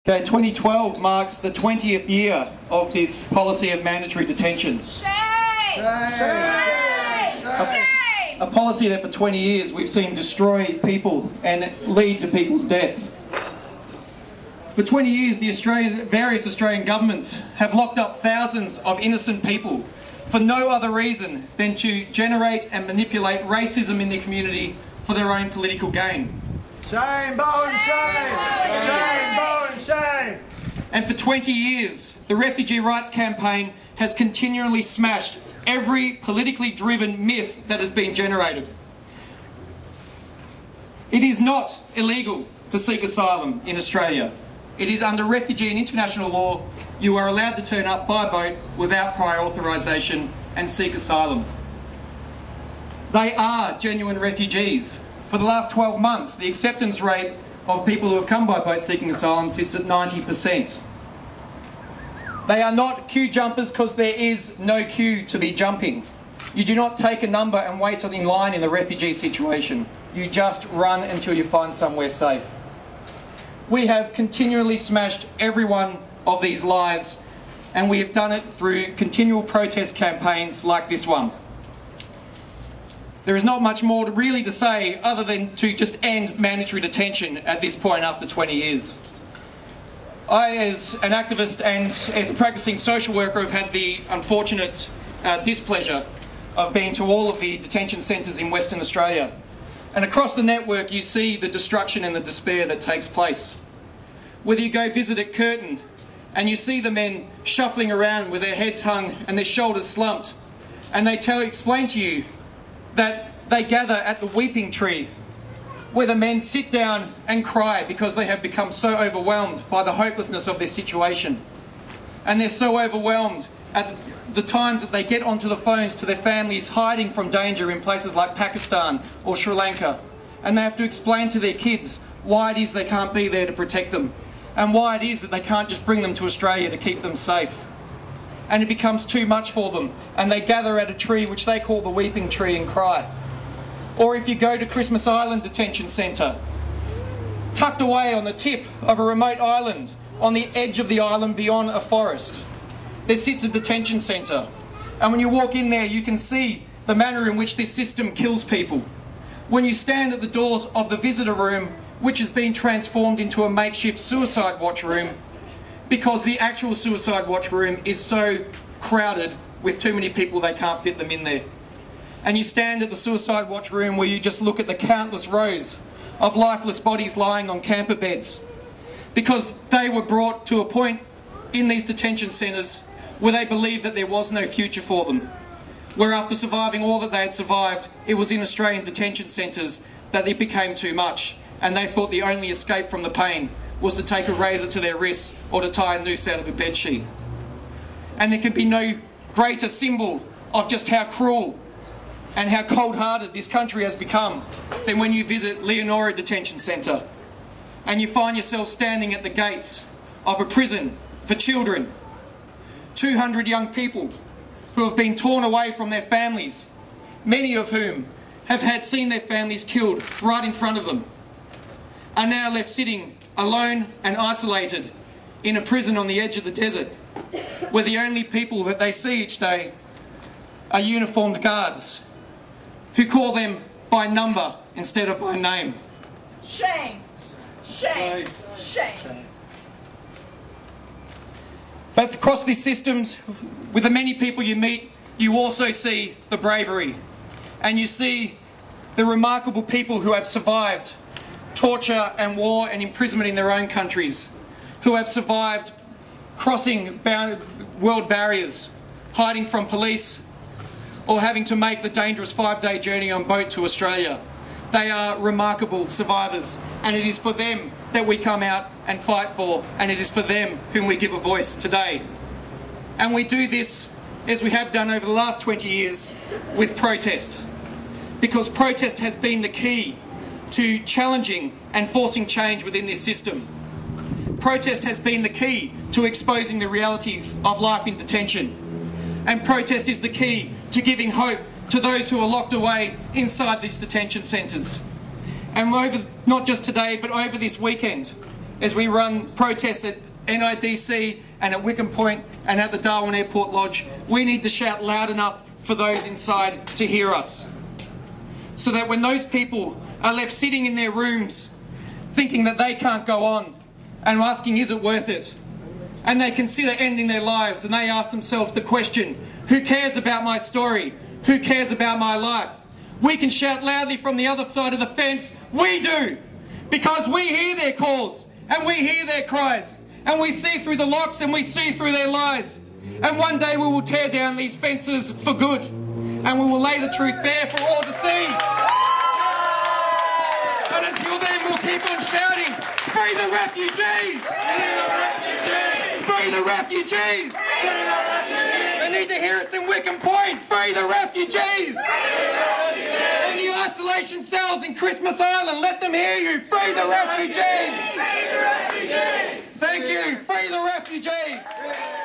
Okay, 2012 marks the 20th year of this policy of mandatory detention. Shame! Shame! Shame! A policy that for 20 years we've seen destroy people and lead to people's deaths. For 20 years, various Australian governments have locked up thousands of innocent people for no other reason than to generate and manipulate racism in the community for their own political gain. Shame, Bowen, shame! Shame, Bowen, shame! And for 20 years, the Refugee Rights campaign has continually smashed every politically driven myth that has been generated. It is not illegal to seek asylum in Australia. It is under refugee and international law. You are allowed to turn up by boat without prior authorisation and seek asylum. They are genuine refugees. For the last 12 months, the acceptance rate of people who have come by boat seeking asylum sits at 90%. They are not queue jumpers because there is no queue to be jumping. You do not take a number and wait in line in the refugee situation. You just run until you find somewhere safe. We have continually smashed every one of these lies, and we have done it through continual protest campaigns like this one. There is not much more really to say other than to just end mandatory detention at this point after 20 years. I, as an activist and as a practicing social worker, have had the unfortunate displeasure of being to all of the detention centres in Western Australia. And across the network you see the destruction and the despair that takes place. Whether you go visit at Curtin and you see the men shuffling around with their heads hung and their shoulders slumped, and they explain to you that they gather at the weeping tree where the men sit down and cry because they have become so overwhelmed by the hopelessness of their situation. And they're so overwhelmed at the times that they get onto the phones to their families hiding from danger in places like Pakistan or Sri Lanka, and they have to explain to their kids why it is they can't be there to protect them, and why it is that they can't just bring them to Australia to keep them safe. And it becomes too much for them, and they gather at a tree which they call the weeping tree and cry. Or if you go to Christmas Island Detention Centre, tucked away on the tip of a remote island, on the edge of the island beyond a forest, there sits a detention centre. And when you walk in there, you can see the manner in which this system kills people. When you stand at the doors of the visitor room, which has been transformed into a makeshift suicide watch room, because the actual suicide watch room is so crowded with too many people they can't fit them in there. And you stand at the suicide watch room where you just look at the countless rows of lifeless bodies lying on camper beds, because they were brought to a point in these detention centres where they believed that there was no future for them, where after surviving all that they had survived, it was in Australian detention centres that it became too much, and they thought the only escape from the pain was to take a razor to their wrists or to tie a noose out of a bedsheet. And there can be no greater symbol of just how cruel and how cold-hearted this country has become than when you visit Leonora Detention Centre and you find yourself standing at the gates of a prison for children, 200 young people who have been torn away from their families, many of whom have seen their families killed right in front of them, are now left sitting alone and isolated in a prison on the edge of the desert, where the only people that they see each day are uniformed guards who call them by number instead of by name. Shame! Shame! Shame! But across these systems, with the many people you meet, you also see the bravery, and you see the remarkable people who have survived torture and war and imprisonment in their own countries, who have survived crossing world barriers, hiding from police, or having to make the dangerous 5-day journey on boat to Australia. They are remarkable survivors, and it is for them that we come out and fight for, and it is for them whom we give a voice today. And we do this, as we have done over the last 20 years, with protest, because protest has been the key to challenging and forcing change within this system. Protest has been the key to exposing the realities of life in detention. And protest is the key to giving hope to those who are locked away inside these detention centres. And over, not just today, but over this weekend, as we run protests at NIDC and at Wickham Point and at the Darwin Airport Lodge. We need to shout loud enough for those inside to hear us, so that when those people are left sitting in their rooms thinking that they can't go on and asking, is it worth it? And they consider ending their lives and they ask themselves the question, who cares about my story? Who cares about my life? We can shout loudly from the other side of the fence, we do! Because we hear their calls and we hear their cries and we see through the locks and we see through their lies. And one day we will tear down these fences for good and we will lay the truth bare for all to see. But until then we'll keep on shouting, free the refugees! Free the refugees! Free the refugees! They need to hear us in Wickham Point, free the refugees! In the isolation cells in Christmas Island, let them hear you, free the refugees! Free the refugees! Thank you, free the refugees!